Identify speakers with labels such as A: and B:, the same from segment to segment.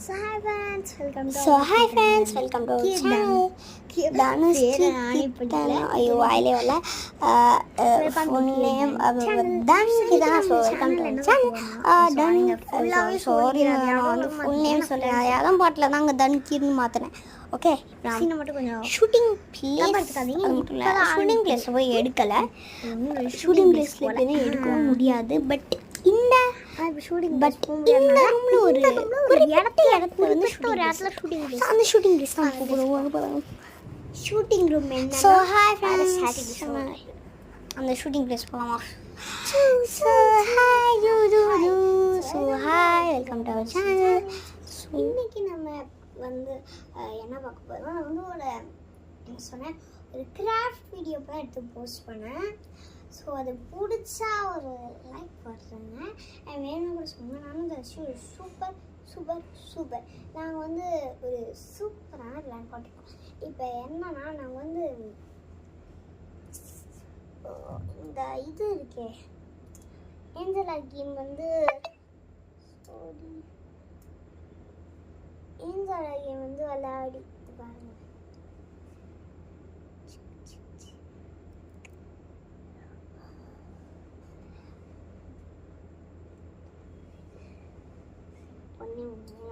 A: So hi friends, welcome to
B: our channel. ஐயோ வாயிலே வரல. ஃபுல் நேம் சாரி நான் வந்து ஃபுல் நேம் சொல்கிறேன். அதான் பாட்டில் தாங்க தன்கீர்னு மாற்றினேன். ஓகே, ஷூட்டிங் பிளேஸில் போய் எடுக்கலை. ஷூட்டிங் பிளேஸில் எப்படியும் எடுக்கவும் முடியாது. பட் இந்த ரூம்ல ஒரு இடத்துல வந்து அந்த ஷூட்டிங் பிளேஸ் தான் கூப்பிடுவோம்.
A: ஷூட்டிங் ரூம் என்ன?
B: ஸோ ஹாய் ஃப்ரெண்ட்ஸ், அந்த ஷூட்டிங் பிளேஸ் போகலாமா? Hi welcome to our channel.
A: இன்னைக்கு நம்ம வந்து என்ன பார்க்க போகிறோம்? நான் வந்து என்ன சொன்னேன், ஒரு கிராஃப்ட் வீடியோ தான் எடுத்து போஸ்ட் பண்ணேன். ஸோ அது பிடிச்சா ஒரு லைக் போடுறேங்க. வேணும் கூட சொன்னேன். நானும் இந்த சூப்பர் சூப்பர் சூப்பர் நாங்கள் வந்து ஒரு சூப்பரான பிளான் போட்டிருக்கோம். இப்போ என்னன்னா, நாங்கள் வந்து இந்த இது இருக்கே ஏஞ்சலா கேம் வந்து விளையாடி பாருங்க.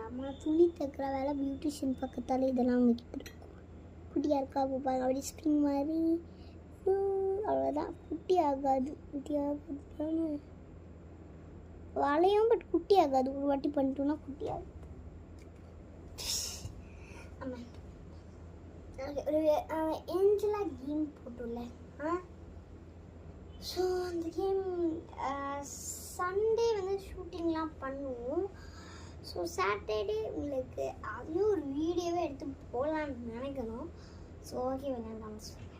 A: அம்மா துணி தைக்கிற வேலை பியூட்டிஷியன் பக்கத்தால் இதெல்லாம் அவங்கக்கிட்ட இருக்கும். குட்டியாக இருக்கா பாருங்க, அப்படி ஸ்ப்ரிங் மாதிரி. அவ்வளோதான், குட்டி ஆகாது வளையும். பட் குட்டி ஆகாது. ஒரு வாட்டி பண்ணிட்டோம்னா குட்டி ஆகும். ஆமாம், ஒரு ஏஞ்சலா கேம் போட்டோம்ல. ஸோ அந்த கேம் சண்டே வந்து ஷூட்டிங்லாம் பண்ணுவோம். ஸோ சாட்டர்டே உங்களுக்கு அதுலேயும் ஒரு வீடியோவே எடுத்து போகலான்னு நினைக்கணும். ஸோ ஓகே, விளையாடலாம் சொல்லுங்கள்.